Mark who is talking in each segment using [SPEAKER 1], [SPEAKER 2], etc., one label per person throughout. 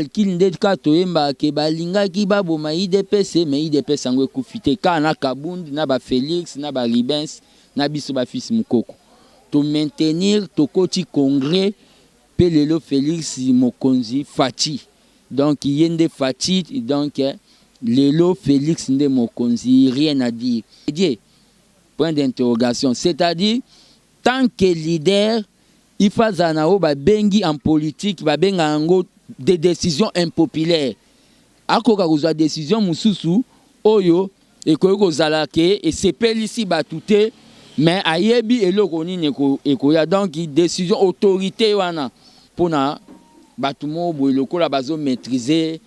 [SPEAKER 1] Kilinde katoyemba ke balinga ki baboma IDPS mais IDPS angwe kufite kana Kabundi na ba Félix na ba Ribens na biso ba fils Mukoko to maintenir to koti congrès pelelo Félix Mokonzi Fati donc yende Fati donc lelo Félix nde Mokonzi rien à dire. Point d'interrogation, c'est-à-dire tant que leader il faut zanao ba bengi en politique ba benga ngo des décisions impopulaires. Akoka kozwa décision mususu oyo ekoyoko zalake et c'est pelisi batute mais ayebi eloko nini ekoya donc décision autorité wana pona batumo boyeloko la bazo maîtriser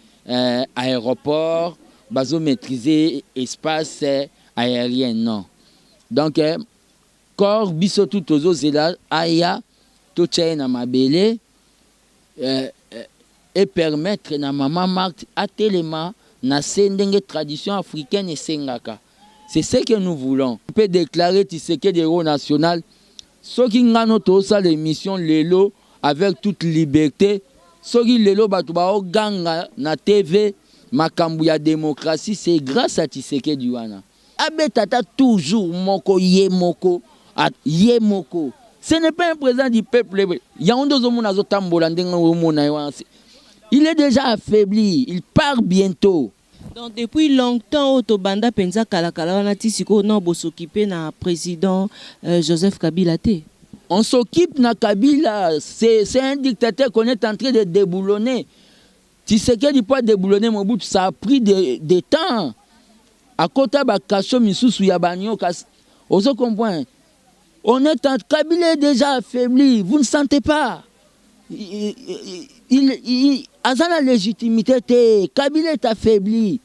[SPEAKER 1] aéroport, bazo maîtriser espace aérien non. Donc corps biso tout ozo zela aya to tchena mabele et permettre na maman Marthe à tellement na sendenge tradition africaine et sengaka. C'est ce que nous voulons. On peut déclarer Tshisekedi héros national. Ce qui ngano to sa l'émission lelo avec toute liberté. Ce qui lelo batuba o ganga na TV makambu ya démocratie c'est grâce à Tshisekedi wana. Abetata toujours moko ye moko ye moko. Ce n'est pas un président du peuple. Il est déjà affaibli. Il part bientôt.
[SPEAKER 2] Donc depuis longtemps, Otobanda penza kalakala wana tisiko na s'occuper na président Joseph Kabila te.
[SPEAKER 1] On s'occupe na Kabila. C'est un dictateur qu'on est en train de déboulonner. Tshisekedi pas déboulonner mon bout. Ça a pris des temps. À côté de Kacho Misusu Yabanyo, on se comprend. On est en Kabila est déjà affaibli. Vous ne sentez pas? Il a la légitimité. Kabila est affaibli.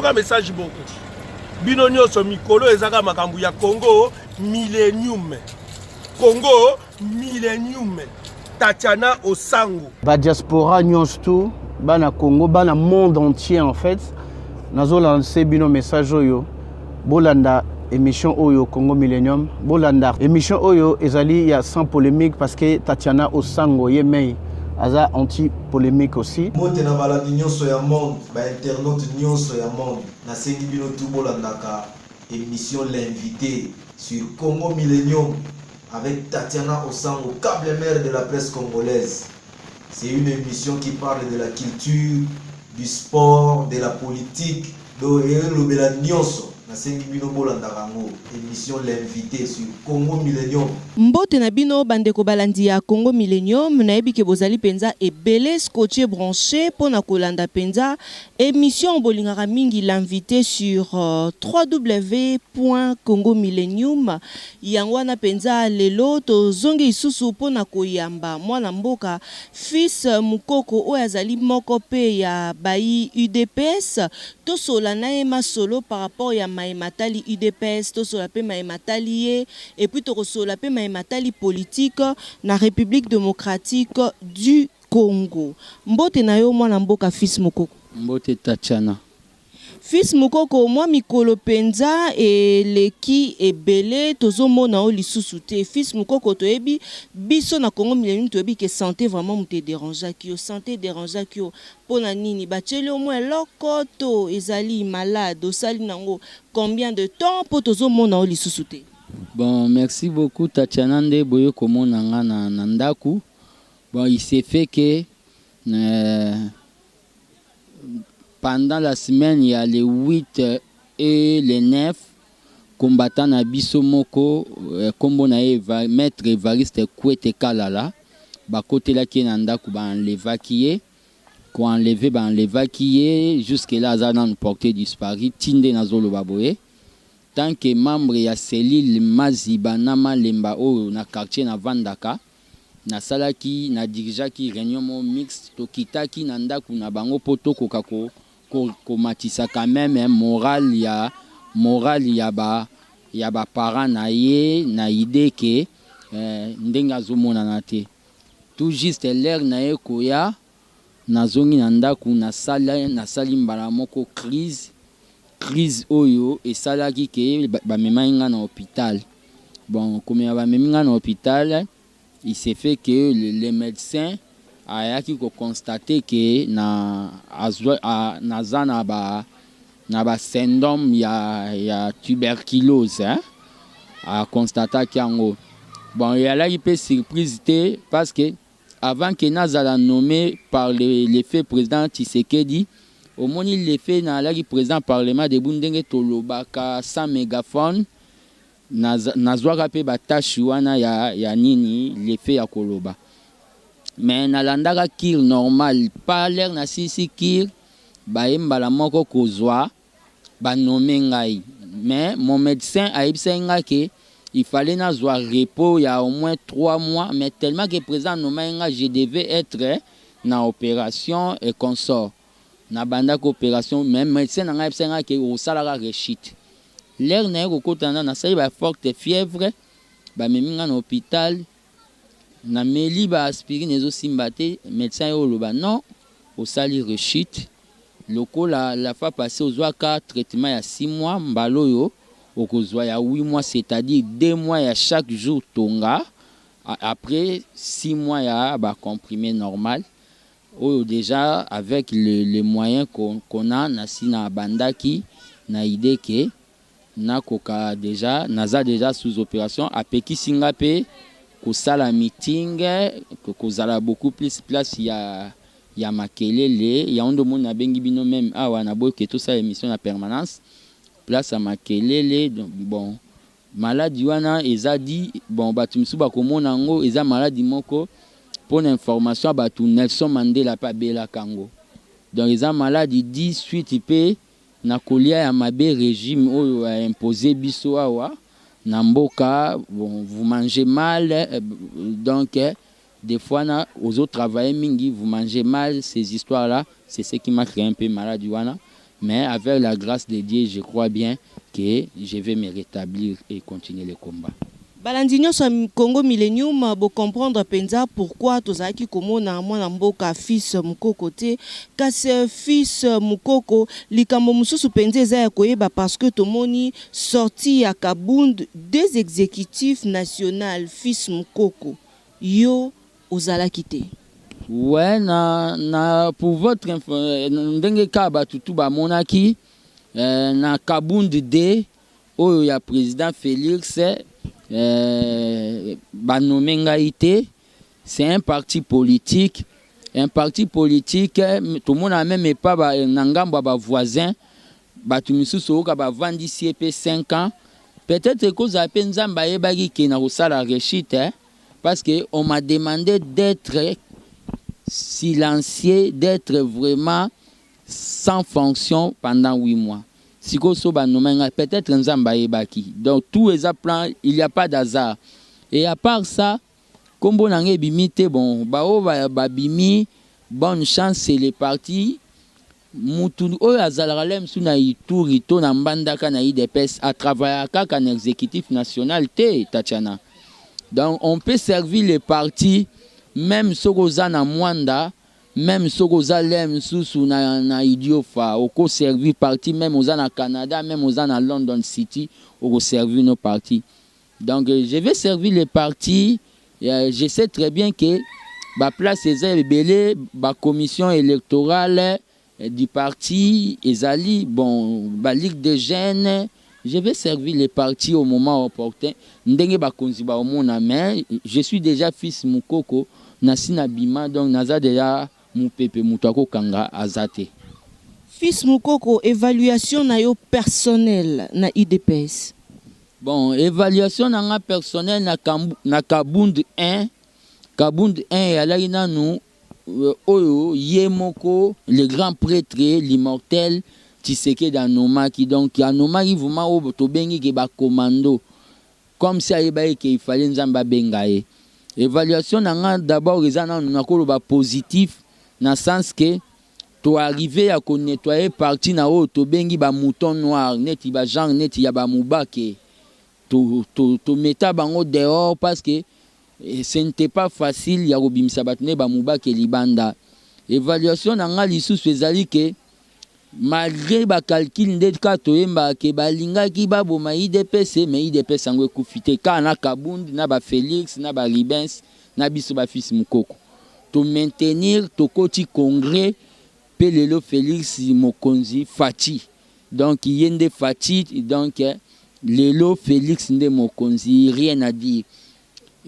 [SPEAKER 3] Un message beaucoup. Binonyo so mikolo ezaka makambu ya Congo millennium. Congo millennium. Tatiana Osango.
[SPEAKER 4] Ba diaspora nyonso bana Congo bana monde entier en fait. Nazo lancer bino message oyo. Bolanda émission oyo Congo Millennium. Bolanda émission oyo ezali ya sans polémique parce que Tatiana Osango yemei aza anti-polémique aussi.
[SPEAKER 5] Mote na baladi nyonso ya monde, ba internaute nyonso ya monde. Na sengi bino tout bolandaka émission l'invité sur Congo Millennium avec Tatiana Osango, câble mère de la presse congolaise. C'est une émission qui parle de la culture, du sport, de la politique, do elobela nyonso. Émission l'invité sur Congo Millennium.
[SPEAKER 2] Mbote na bino bandeko balandi ya Congo Millennium na yebi ke bozali penza ebele scotché branché pona kolanda penza émission bolingaka mingi l'invité sur www.congomillennium yangwana penza lelo to zongi isusu pona koyamba mwana mboka fils Mukoko oyo azali moko pe ya bayi UDPS to sola na ema solo par rapport ya matali UDPS to sola pe matali et puis to sola pe matali politique na République démocratique du Congo. Mbote na yo mwana mboka fils Mukoko.
[SPEAKER 1] Mbote Tatiana.
[SPEAKER 2] Fils Mukoko moi mikolo penza et leki ebele tozomona o lisusu te. Fils Mukoko toyebi biso na Congo Millennium toyebi ke santé vraiment mute déranger ki yo santé déranger ki yo pona nini bacheli au moins lokoto ezali malade osali nango combien de temps po tozomona o lisusu te.
[SPEAKER 1] Bon, merci beaucoup Tatiana nde boyo komona nga na ndaku. Bon, il s'est fait que pendant la semaine, il y a les 8 et les 9 combattants à Bissomoko, comme maître Evariste Kouete Kalala, côté là qui est nandaku ba l'évacuer, qu'on enlevé ba l'évacuer jusque là ça n'a porté disparu, tinde na zolo baboye. Tant que membre ya cellule Maziba Nama Lemba o na quartier na Vandaka, na salaki na dirigaki réunion mixte tokitaki nandaku na bango poto kokako ko matisa quand même moral ya ba parents na ye na idée que ndenga zomona na te tout juste l'air na ye koya nazongi na ndako nasali mbala moko crise oyo esalaki ke bamemaki nga na hôpital. Bon, komema bamemi nga na hôpital, il s'est fait que les médecins ayaki constaté que naza na ba syndrome ya tuberculose, hein? A constataki yango. Bon, il y a là une surprise parce que avant que nazala nommé par l'effet président Tshisekedi, au moins l'effet na la président parlement de Bundenge Tolobaka sans mégaphone nazwaka pe batashi wana ya nini l'effet ya koloba. Mais nalandaka kir normal pas l'air na sisi kir bayembala moko kozwa ba nommé ngai. Mais mon médecin a ibsenga que il fallait nazwa repos il y a au moins 3 mois, mais tellement que président nommé je devais être na opération et consort. Na banda coopération même médecin nga ibsenga que au salara rechite. L'air na kokotana na sai ba forte fièvre ba meminga na hôpital na meli ba aspirine ezo simbate médecin yo loba non au sali rechite. Loko la fois passée aux ka traitement ya 6 mois mbalo yo okozwa ya 8 mois, c'est-à-dire 2 mois ya chaque jour tonga, après 6 mois ya ba comprimé normal. Oh, déjà avec les moyens qu'on a nasi na bandaki na idée que na koka déjà naza déjà sous opération apeki singape ko sala meeting ko zala beaucoup plus place ya makelele ya ondo mona bengi bino même awa na boy que tout ça émission na permanence place à makelele. Bon maladie wana eza dit bon batu misu ba komona ngo eza maladie moko pour l'information batu Nelson Mandela pa bela kango. Donc eza maladie dit suite pe na kolia ya mabe régime oyo a imposé biso awa na mboka. Bon, vous mangez mal, donc des fois na aux autres travailler mingi vous mangez mal, ces histoires là c'est ce qui m'a créé un peu maladie wana. Mais avec la grâce de Dieu je crois bien que je vais me rétablir et continuer le combat.
[SPEAKER 2] Balandinyo sa Congo Millennium bo comprendre penza pourquoi tozaki komona mwana mboka fils mukoko te kasi fils mukoko likambo mususu penza eza ya koyeba parce que tomoni sorti ya Kabund des exécutifs national fils mukoko yo ozalaki te.
[SPEAKER 1] Ouais, pour votre ndenge ka batutu ba monaki na Kabund de oyo ya président Félix Banomengaïté, c'est un parti politique. Un parti politique, tout le monde a même pas n'angamba ba voisin, batumisu soka ba vandi CP 5 ans. Peut-être que vous avez nzamba yebagi ki na usala rechite, parce que on m'a demandé d'être silencieux, d'être vraiment sans fonction pendant 8 mois. Peut-être nzamba yebaki. Donc tous les plans, il n'y a pas d'hasard. Et à part ça, comme on a bimité, bon, babimi, bonne chance, c'est les partis. Moutou oyo azalaralem suna ituri to na mbandaka na IDPS à travailler en exécutif national te tachana. Donc on peut servir les partis même sokoza na mwanda. Même si vous allez sous na idiofa, au servir parti, même aux na Canada, même aux na London City, au servir nos partis. Donc je vais servir les partis. Je sais très bien que la place est belé, la commission électorale du parti, Ezali, bon, la Ligue des jeunes. Je vais servir les partis au moment opportun. Ndenge ba konziba au mona mais je suis déjà fils mukoko, nasina bima donc naza déjà Moupepe Moutako Kanga Azate.
[SPEAKER 2] Fils Mukoko, évaluation na yo personnel na IDPS.
[SPEAKER 1] Bon, évaluation na personnel na Kabund 1. Kabund 1 yalaki nanu oyo Yemoko, le grand prêtre, l'immortel Tshisekedi anomaki. Donc anomaki vraiment o tobengi ke ba commando. Comme si ayebaki ke il fallait nzamba bengaye. Évaluation na d'abord ezana na koloba positif. Dans le sens que tu arrives à nettoyer parti na o to bengi ba mouton noir neti ba genre neti ya ba mubake to meta bango dehors parce que et ce n'était pas facile ya kobimisa bato ne bamubake libanda. Évaluation na nga lisusu ezali ke malgré bakalkile nde ka toyembaka ke balingaki baboma IDPS me IDPS yango ekufi te kaka na Kabundi na baFélix na baribens na biso bafisi mokoko to maintenir tokoti congrès mpe lelo Félix mokonzi Faci donc ye nde Faci donc lelo Félix nde mokonzi rien à dire.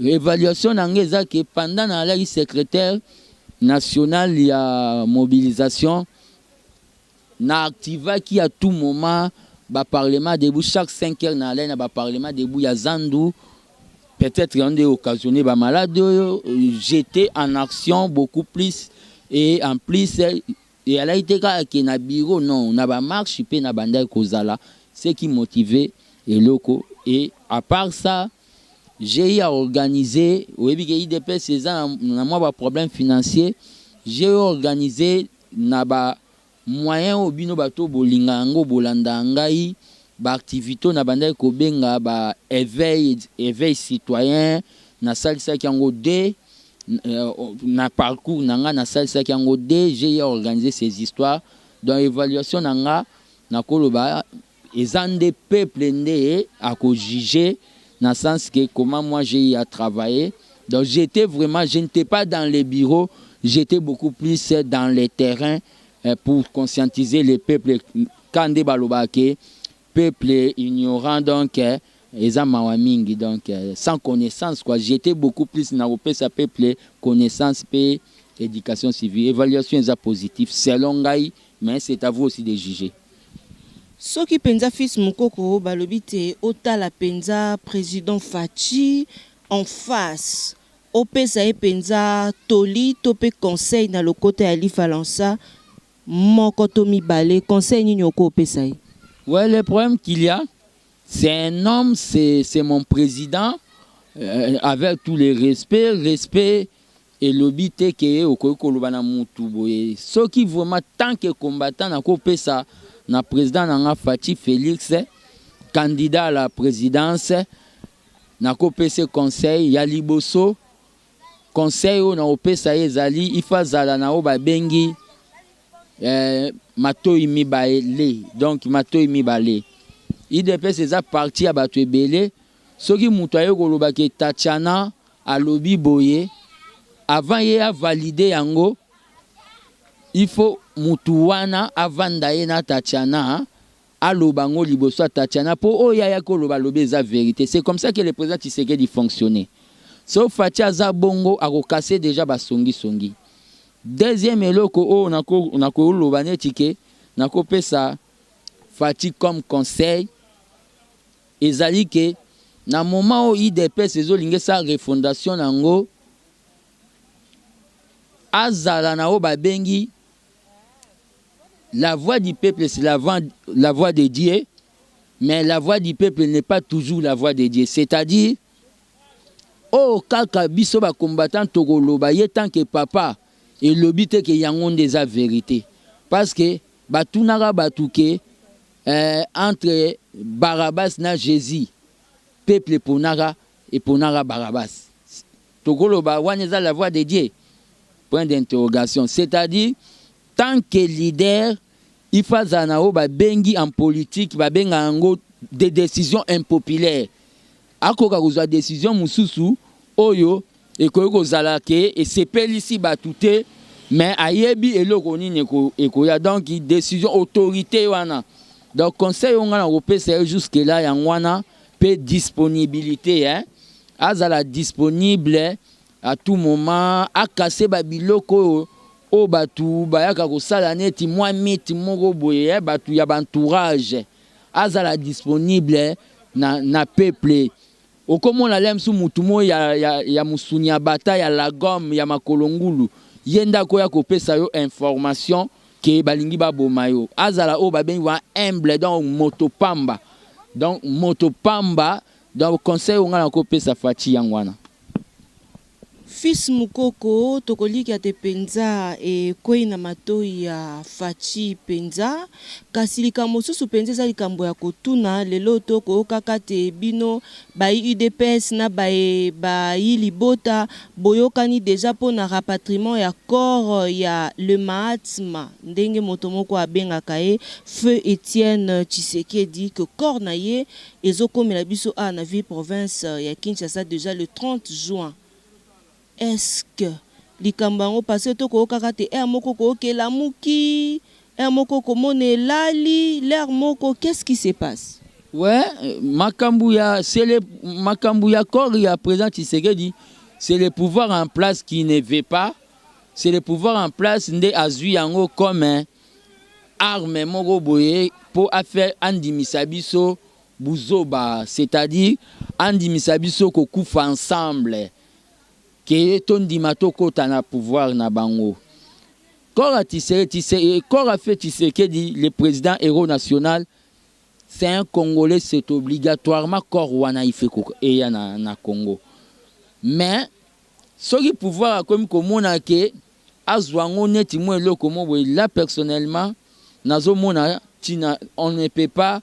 [SPEAKER 1] Évaluation na nga eza ke pendant nalaki secrétaire national ya mobilisation na activaki à tout moment ba parlement debout chaque 5 heures na alain ba parlement debout ya Zandu peut-être on est occasionné ba malade j'étais en action beaucoup plus et en plus et elle a été qui na bureau non na ba marche pe na banda kozala ce qui motivait les locaux et à part ça j'ai organisé oui que IDPS c'est na moi ba problème financier j'ai organisé na ba moyen obino bato bolinga ngo bolanda ngai ba activité na banda ko benga ba éveil citoyen na salisa kango de na parcours nanga na salisa kango de j'ai organisé ces histoires dans évaluation nanga na koloba ezande peuple ndé à ko juger dans le sens que comment moi j'ai à travailler. Donc j'étais vraiment, je n'étais pas dans les bureaux, j'étais beaucoup plus dans les terrains pour conscientiser les peuples kande balobake, peuple ignorant donc ezamawamingi donc sans connaissance quoi. J'étais beaucoup plus na opesa peuple connaissance et éducation civile. Évaluation est positive selon ngai, mais c'est à vous aussi de juger.
[SPEAKER 2] Soki penza fils mukoko balobi te otala penza président Faci en face opesa e penza toli tope conseil na lokote ya Lifalansa moko to mibale conseil nini oko opesa e?
[SPEAKER 1] Ouais, le problème qu'il y a c'est un homme, c'est mon président avec tous les respect et l'obité que okoyokoloba na mutu boye soki vraiment tant que combattant na ko pesa na président nanga Faci Félix candidat à la présidence na kopesa conseil ya liboso conseil na opesa ezali ifazala na oba bengi matoi mibale donc matoi mibale IDPS eza parti ya bato ebele soki mutu aye koloba ke Tatiana alobi boye avant ye a validé yango il faut mutu wana avanda ye na Tatiana alobango liboso a Tatiana po oya ya koloba lobe eza vérité. C'est comme ça que le président Tshisekedi fonctionnait. Sauf Faci aza bongo akokase déjà basongi. Deuxième eloko o nako loba netike nako pesa Faci comme conseil ezali ke na moment o IDPS ezolinga sa refondation nango azala na o babengi la voix du peuple, c'est la voix de Dieu, mais la voix du peuple n'est pas toujours la voix de Dieu. C'est-à-dire, oh, kaka biso ba combattant tokoloba ye tant que papa et l'obité que yangon des a vérité. Parce que batunara batuke entre Barabbas na Jésus, peuple ponara et ponara Barabbas. Tokoloba waneza la voix de Dieu. Point d'interrogation. C'est-à-dire tant que leader, il faut zanao ba bengi en politique, ba benga ango des décisions impopulaires. Akoka kozwa décision mususu oyo ekoyoko zalake et sepelisi batute mais ayebi eloko nini ekoya donc décision autorité wana. Donc conseil on a opesa jusque là yangwana pe disponibilité hein. Azala disponible à tout moment akase ba biloko o batu bayaka kosala neti mwa miti moko boye batu ya entourage azala disponible na peuple okomona lemsu mutumo ya musunya bata ya lagom ya makolongulu yenda ko ya kopesa yo information ke balingi baboma yo azala o babengi wa humble donc motopamba donc conseil on a kopesa Faci yangwana.
[SPEAKER 2] Fils Mukoko tokoliki ate penza e kwei na matoi ya fachi penza kasi likambo susu penza eza likambo ya kotuna lelo toko kaka te bino bayi UDPS na bayi libota boyokani deja po na rapatriement ya corps ya le Mahatma ndenge moto moko abengaka ye Feu Etienne Tshisekedi que corps na ye ezokomela biso a na ville province ya Kinshasa déjà le 30 juin. Est-ce que likambango passé to ko kaka te moko ko okela muki moko ko mone lali l'air moko qu'est-ce qui se passe?
[SPEAKER 1] Ouais, Makambuya c'est le Makambuya corps ya président Tshisekedi, c'est le pouvoir en place qui ne veut pas, c'est le pouvoir en place ndé azui yango comme un arme moko boye pour faire andimisa biso buzoba, c'est-à-dire andimisa biso ko kufa ensemble. Que ton dimato kota na pouvoir na bango. Corps a fait Tshisekedi, le président héros national, c'est un Congolais, c'est obligatoirement corps wana ifeko et na Congo. Mais ce qui pouvoir comme komona ke azwango neti mo eloko mo là personnellement nazo mona tina on ne peut pas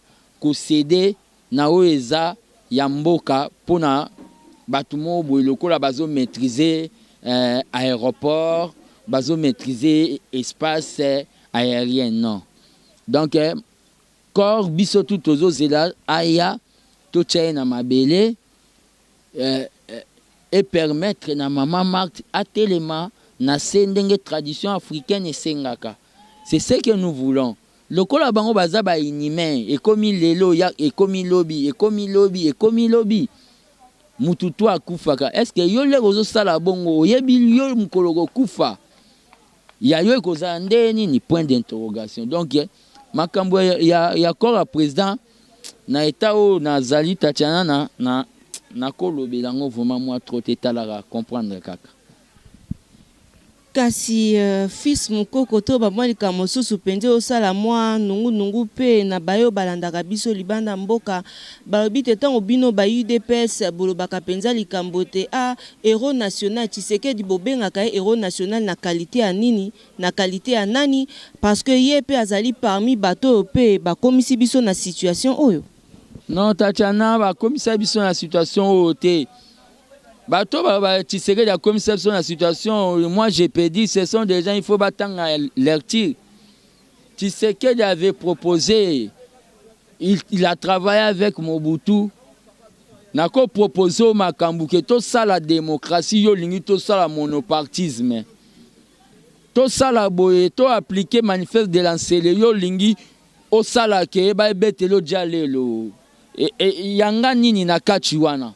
[SPEAKER 1] céder na oeza ya mboka pona batumo boylokola bazo maîtriser aéroport, bazo maîtriser espace aérien non. Donc corps biso tout ozo zela aya to na mabele et permettre na maman Marthe atelema na sendenge tradition africaine et sengaka. C'est ce que nous voulons. Lokola bango baza ba inhumain et comme lelo ya et comme lobby mututu akufaka. Est-ce que yo le gozo sala bongo yebi yo mukologo kufa ya yo koza ndeni ni point d'interrogation. Donc makambo ya corps président na état o na zali tatiana na kolobela ngo vraiment moi trop tétalara comprendre kaka.
[SPEAKER 2] Kasi fils Mukoko to bamwalika mosusu penze osala mwa nungu pe na bayo balandaka biso libanda mboka balobi te tango bino ba UDPS bolobaka penza likambo te héros national Tshisekedi bobengaka héros national na qualité ya nini na qualité ya nani parce que ye pe azali parmi bato pe bakomisi biso na situation oyo.
[SPEAKER 1] Non Tatiana bakomisa biso na situation oyo te. Bato Tshisekedi a commis cette situation. Moi j'ai pédé, ce sont des gens il faut battre leur tir. Tshisekedi avait proposé, il a travaillé avec Mobutu. Nako proposé au makambu que tout ça la démocratie yo lingi tout ça la monopartisme. Tout ça la boye to appliquer manifeste de l'encelé yo lingi au sala ke ba betelo dialelo. Et yanga nini na kachiwana.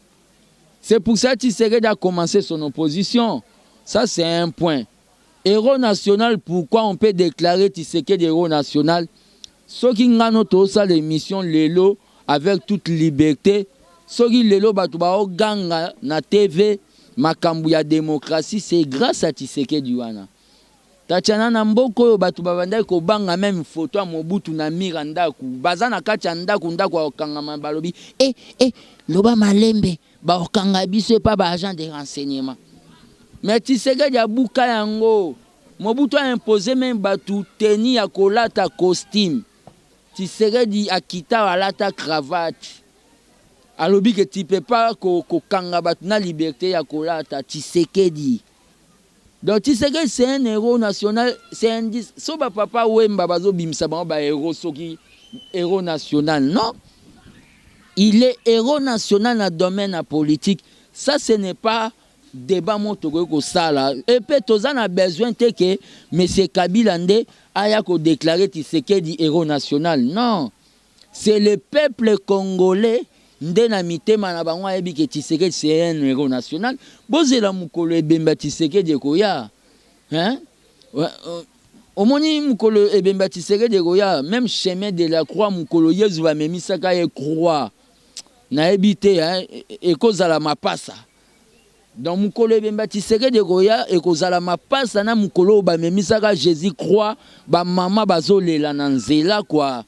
[SPEAKER 1] C'est pour ça que Tshisekedi a commencé son opposition. Ça, c'est un point. Héros national, pourquoi on peut déclarer Tshisekedi héros national? Ceux qui ont notre l'émission Lelo avec toute liberté, ceux qui Lelo Batouba Ganga na TV, Makambuya démocratie, c'est grâce à Tshisekedi wana. Tatiana Namboko Batouba Bandai ko banga même photo à Mobutu na Miranda ku bazana kacha ndaku ndaku kangama balobi loba malembe ba okanga biso pas ba agent de renseignement. Mais Tshisekedi a buka yango. Mobutu a imposé même batu tenir ya kolata costume. Tshisekedi a kita alata cravate. Alobi que tu peux pas ko kanga batu na liberté ya kolata Tshisekedi. Donc Tshisekedi c'est un héros national, c'est un so ba papa wemba bazo bimsa ba héros soki héros national non. Il est héros national dans le domaine politique. Ça, ce n'est pas débat motoko sala. Et puis, tous en a besoin que M. Kabila Ndé aya ko déclarer Tshisekedi héros national. Non. C'est le peuple congolais Ndé na mitema na bango ayebi que Tshisekedi c'est un héros national. Bozela mukolo ebemba Tshisekedi koya. Hein? Omoni mukolo ebemba Tshisekedi koya, même chemin de la croix mukolo yezu va memisaka ye croix. Na ebité et kozala mapasa. Donc mukolo ebemba Tshisekedi koya et kozala mapasa na mukolo ba memisaka Jésus croix ba mama bazolela na nzela quoi.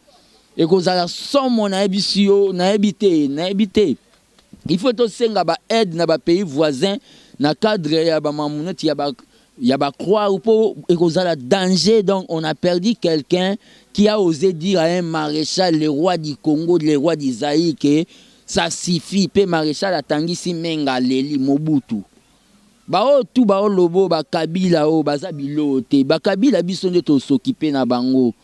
[SPEAKER 1] Et kozala somo na ebisio na ebité. Il faut to senga ba aide na ba pays voisins na cadre ya ba mamuneti ya ba croire pour ekozala danger. Donc on a perdu quelqu'un qui a osé dire à un maréchal, le roi du Congo, le roi d'Isaïe, que ça suffit. Pe maréchal atangisi menga leli Mobutu. Bao tout bao lobo ba Kabila o baza bilote. Ba Kabila biso nde to s'occuper na bango.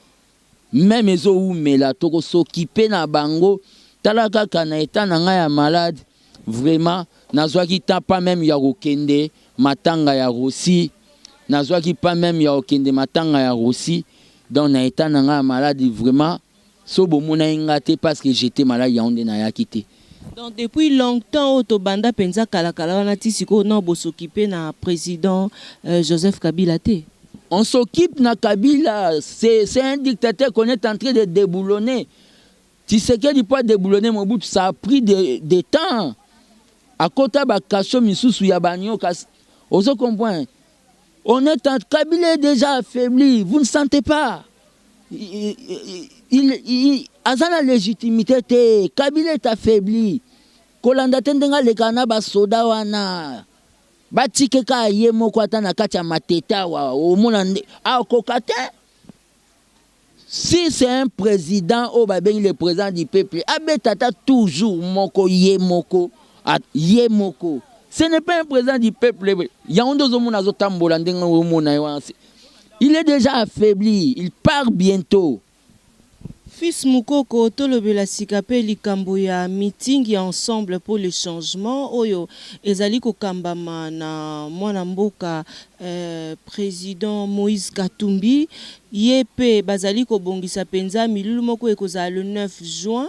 [SPEAKER 1] Même ezo umela to s'occuper na bango. Talaka kana eta na nga ya malade. Vraiment nazwaki ta pas même ya kokende matanga ya Rossi. Nazwaki pas même ya kokende matanga ya Rossi. Donc na eta na nga malade vraiment so bomona ingate parce que j'étais malade ya onde na ya quitté.
[SPEAKER 2] Donc depuis longtemps to banda penza kala wana ti siko na bo s'occuper na président Joseph Kabila te.
[SPEAKER 1] On s'occupe na Kabila, c'est un dictateur qu'on est en train de déboulonner. Tu sais qu'il pas déboulonner Mobutu, ça a pris de temps. À côté ba kaso misusu ya banyo kas ozo comprendre. On est en Kabila est déjà affaibli, vous ne sentez pas? Il a la légitimité, Kabila est affaibli. Kolanda tendenga le kana ba soda wana. Batike ka yemo kwata na kati ya mateta wa omona a kokate. Si c'est un président au babeng le président du peuple, abetata toujours moko yemoko yemoko. Ce n'est pas un président du peuple. Il est déjà affaibli. Il part bientôt.
[SPEAKER 2] Fils Mukoko, tolobela sikape likambo ya meeting ya ensemble pour le changement. Oyo, ezali ko kambama na mwana mboka président Moïse Katumbi. Yepe bazali ko bongisa penza milulu moko ekozala le 9 juin.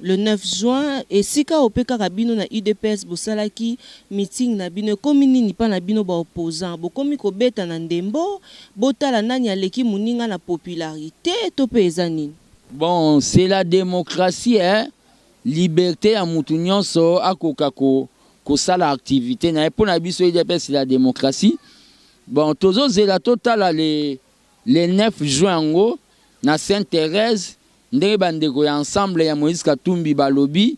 [SPEAKER 2] Le 9 juin, et si ka opeka kabino na UDPS bosalaki meeting na bino komi nini pa na bino ba opposant bo komi ko beta na ndembo botala nani aleki muninga na popularité to pe ezanini.
[SPEAKER 1] Bon, c'est la démocratie, hein. Liberté à mutu nyonso akoka ko sala activité na pour na biso UDPS c'est la démocratie. Bon, tozo zela total le 9 juin ngo na Sainte-Thérèse. Ndenge bandeko ya ensemble ya Moïse Katumbi balobi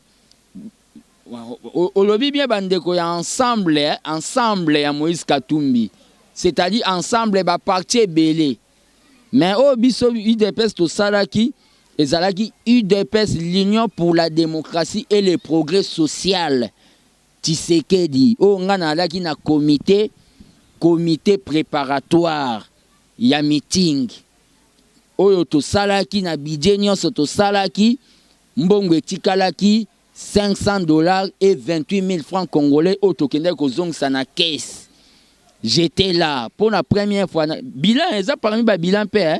[SPEAKER 1] olobi bien bandeko ya ensemble ya Moïse Katumbi, c'est-à-dire ensemble ba parti belé mais o biso UDPS to salaki ezalaki UDPS l'Union pour la démocratie et le progrès social. Tshisekedi o ngana alaki na comité préparatoire ya meeting oyo to salaki na budget nyonso to salaki mbongo etikalaki $500 et 28 000 francs congolais au tokende kozongisa na caisse. J'étais là pour la première fois bilan eza parmi ba bilan pe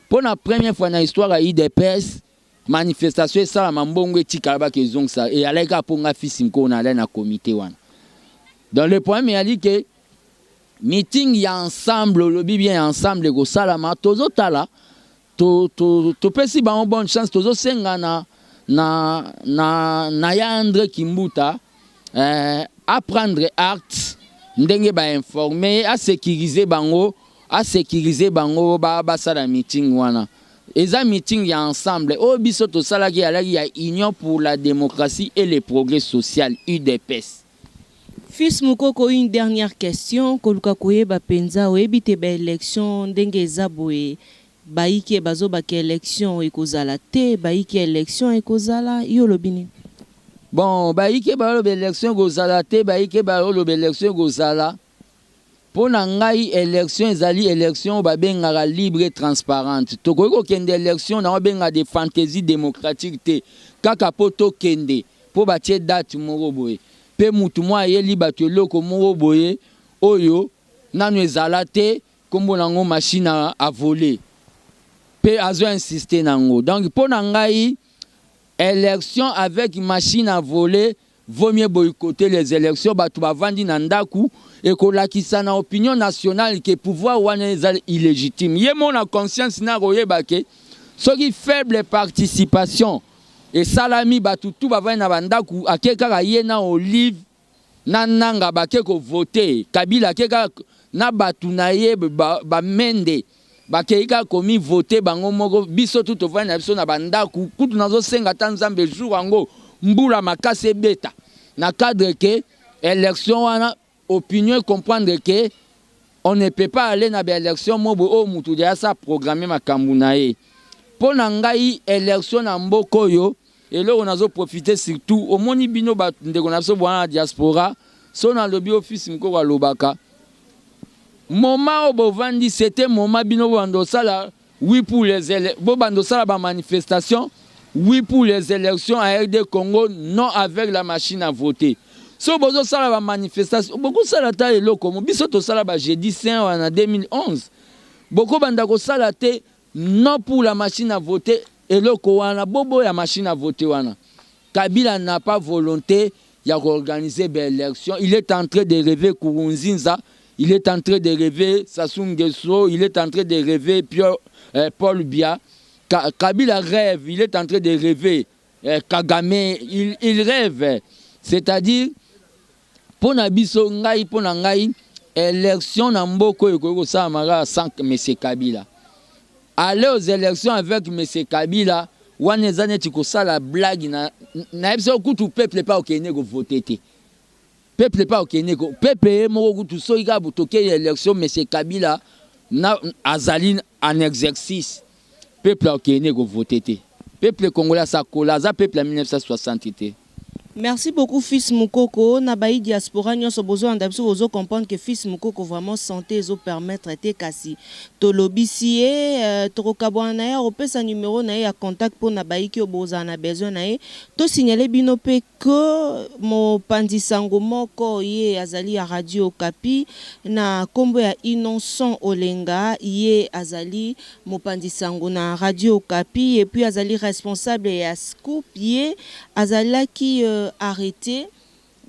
[SPEAKER 1] pour la première fois dans l'histoire à UDPS manifestation ça mbongo etikala ba kezongisa et aleka ponga fils mko na na comité wana. Dans le point mais a dit que meeting ya ensemble lobby bien ensemble go salama tozo tala to pesi ba bonne chance tozo senga na ya André Kimbuta apprendre acte ndenge ba informer à sécuriser bango ba sala meeting wana eza meeting ya ensemble o biso to sala ki ala ya Union pour la démocratie et le progrès social UDPS.
[SPEAKER 2] Fils Mukoko, une dernière question koluka koyeba penza oyebite ba élection ndenge ezaboye baiki bazo ba élection ekozala te baiki élection ekozala yo lobini.
[SPEAKER 1] Bon baiki ba élection ekozala te baiki ba élection ekozala pona ngai élection ezali élection ba benga libre et transparente tokoki kokende élection na benga de fantaisie démocratique te kaka poto kende po batie date moko boye pe mutu mwa yeli bato loko moko boye oyo nanu ezala te kombo nango machine à voler. Azo insister nango. Donc pour nangai élection avec machine à voler vaut mieux boycotter les élections batu bavandi na ndaku et kolakisa na opinion nationale que pouvoir wana ezali illégitime. Yemo na conscience na royeba ke soki faible participation et salami batu tout bavandi na bandaku akeka ye na olive na nanga bake ko voter Kabila akeka na batu na ye ba mende bakeika komi voter bango moko biso tout ovana na biso na bandaku kutu nazo senga tanzambe jour ango mbula makase beta na cadre que élection wana opinion comprendre que on ne peut pas aller dans l'élection mobo o mutu déjà ça programmer makambu na ye. Po na ngai élection na mboko yo et là on a profiter surtout au moni bino ba ndeko na so bwana diaspora so na lobby office mko wa lobaka. Moment au bovandi c'était moment bino bando sala oui pour les élections bo bando sala ba manifestation oui pour les élections à RD Congo non avec la machine à voter. So bozo sala ba manifestation beaucoup sala ta eloko mo biso to sala ba jeudi saint en 2011 beaucoup banda ko sala te non pour la machine à voter eloko wana bobo ya machine à voter wana Kabila n'a pas volonté ya organiser des élections. Il est en train de rêver Kurunzinza, il est en train de rêver Sassou Nguesso, il est en train de rêver Paul Biya. Kabila rêve, il est en train de rêver Kagame, il rêve. C'est-à-dire pour Nabiso ngai pour ngai élection na mboko yoko sa mara sans M. Kabila. Aller aux élections avec M. Kabila, wanezane tiko sala blague na ebso kutu peuple pas okene go voter te. Peuple pas okene go peuple mo kutu so iga butoke élection M. Kabila na azali en exercice. Peuple okene go voter te. Peuple congolais sa kola za peuple en 1960 te.
[SPEAKER 2] Merci beaucoup Fils Mukoko na bayi diaspora nyonso bozo andabso bozo comprendre que Fils Mukoko vraiment santé zo permettre te kasi to lobisie to kabwana ya opesa numéro na ya contact pour na bayi ki oboza na besoin na e to signaler bino pe que mo pandisango moko ye azali ya Radio Okapi na kombo ya Innocent Olenga ye azali mo pandisango na Radio Okapi et puis azali responsable ya Scoop ye azala ki arrêté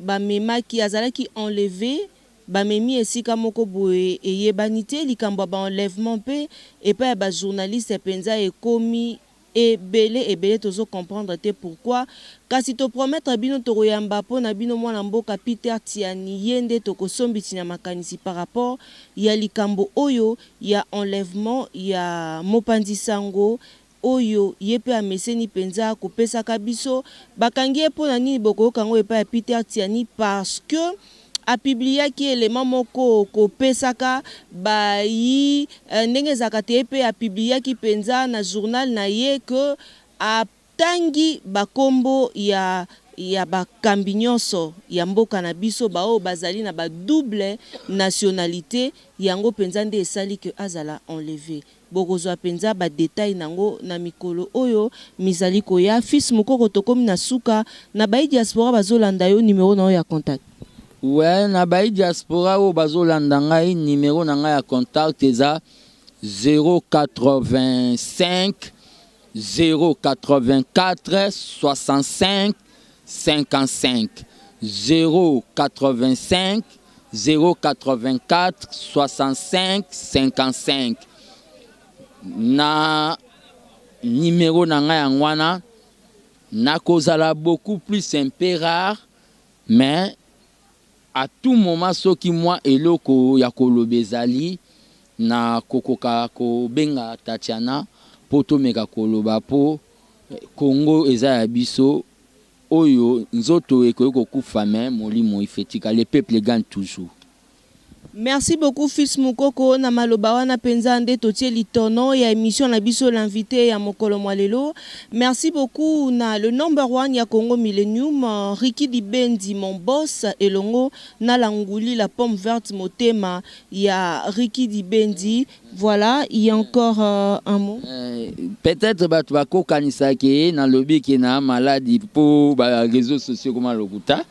[SPEAKER 2] bamema ki azala ki enlevé bamemi esika moko boye eyebanite likambo ba enlèvement pe et pas ba journaliste penza ekomi ebele tozo comprendre te pourquoi kasi to promettre bino to royamba po na bino mwana mboka Peter Tiani yende to kosombiti na makanisi par rapport ya likambo oyo ya enlèvement ya mopandisango oyo yepe ameseni penza kopesa kabiso bakangi epona nini boko kango epa Peter Tiani parce que a publié ki élément moko kopesaka bayi ndenge zakate epe a publié ki penza na journal na ye que a tangi bakombo ya bakambi nyonso ya mboka na biso bao bazali na ba double nationalité yango penza nde esali que azala enlevé. Bokozwa penza ba détail nango na mikolo oyo mizali koya Fils Mukoko tokomi na suka na bayi diaspora bazolanda yo numéro na ya contact.
[SPEAKER 1] Ouais, na bayi diaspora o bazolanda ngai numéro na ngai ya contact eza 085 084 65 55 085 084 65 55 na numéro na ngai yangwana na kozala beaucoup plus un peu rare mais à tout moment soki moi eloko ya kolobezali na kokoka ko benga Tatiana poto meka koloba po Congo eza ya biso oyo nzoto ekoyoko kufa mais molimo ifetika le peuple gagne toujours.
[SPEAKER 2] Merci beaucoup Fils Mukoko na maloba wana penza nde totie litono ya émission na biso l'invité ya mokolo mwalelo. Merci beaucoup na le number 1 ya Congo Millennium Ricky Dibendi mon boss elongo na languli la pomme verte motema ya Ricky Dibendi. Voilà, il y a encore un mot.
[SPEAKER 1] Peut-être batu bako kanisa ke na lobby ke na maladie pour ba réseaux sociaux comme lokuta.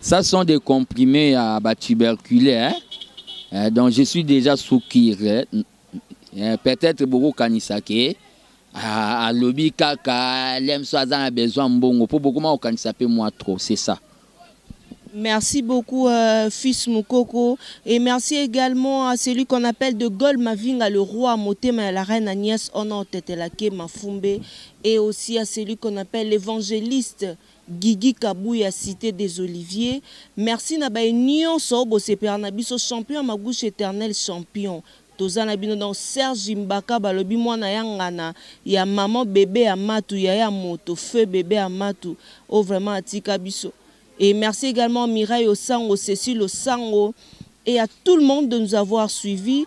[SPEAKER 1] Ça sont des comprimés à tuberculeux hein. Donc je suis déjà sous kir. Peut-être beaucoup kanisake à lobby kaka l'aime soit a besoin mbongo pour beaucoup moins kanisape moi trop c'est ça.
[SPEAKER 2] Merci beaucoup Fils Mukoko et merci également à celui qu'on appelle de Gaulle Mavinga le roi Motema et la reine Agnès Ono Tetelake Mafumbe et aussi à celui qu'on appelle l'évangéliste Guigui Kabouya cité des Oliviers. Merci na ba union so bo sepera na biso champion ma gauche éternel champion. Tozana bino dans Serge Mbaka balobi mwana yangana ya maman bébé Amatu ya moto feu bébé Amatu o vraiment atika biso. Et merci également Mireille Osango, Cécile Osango et à tout le monde de nous avoir suivis.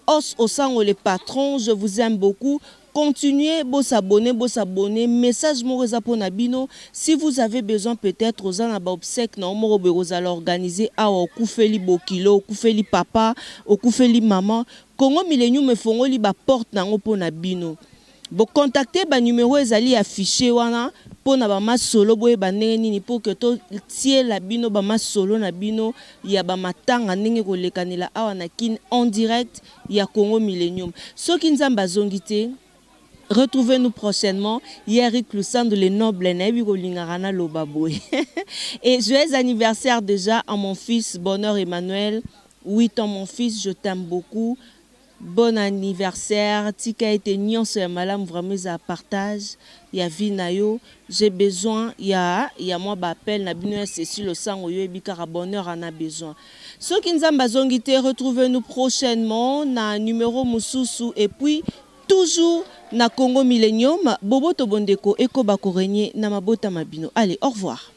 [SPEAKER 2] Os Osango, les patrons, je vous aime beaucoup. Continuez, vous abonner. Message Moreza Ponabino. Si vous avez besoin peut-être aux anaba obsèques, non, vous allez organiser à Okufeli Bokilo, Okufeli Papa, Okufeli Maman. Congo Millennium me font li ba porte na Ponabino. Vous contactez ba numéro ezali affiché wana pona ba masolo boye ba nini pour que to tie la bino ba masolo na bino ya ba matanga ndenge ko lekanela awa na kin en direct ya Congo Millennium. Soki nzamba zongite. Retrouvez-nous prochainement. Eric Lusando, le noble Nebi Golingarana Lobaboy. Et joyeux anniversaire déjà à mon fils, Bonheur Emmanuel. 8 ans, mon fils, je t'aime beaucoup. Bon anniversaire. Tika été nion sur malam vraiment à partage. Il y a Vinayo. J'ai besoin. Il y a moi m'appelle Nabino Cécile le sang au Bikara Bonheur en a besoin. Ceux qui nous ont bazongité, retrouvez-nous prochainement. Na numéro Moussousou et puis toujours na Congo Millennium, Bobo Tobondeko Eko Bakorenye na Mabota Mabino. Allez, au revoir.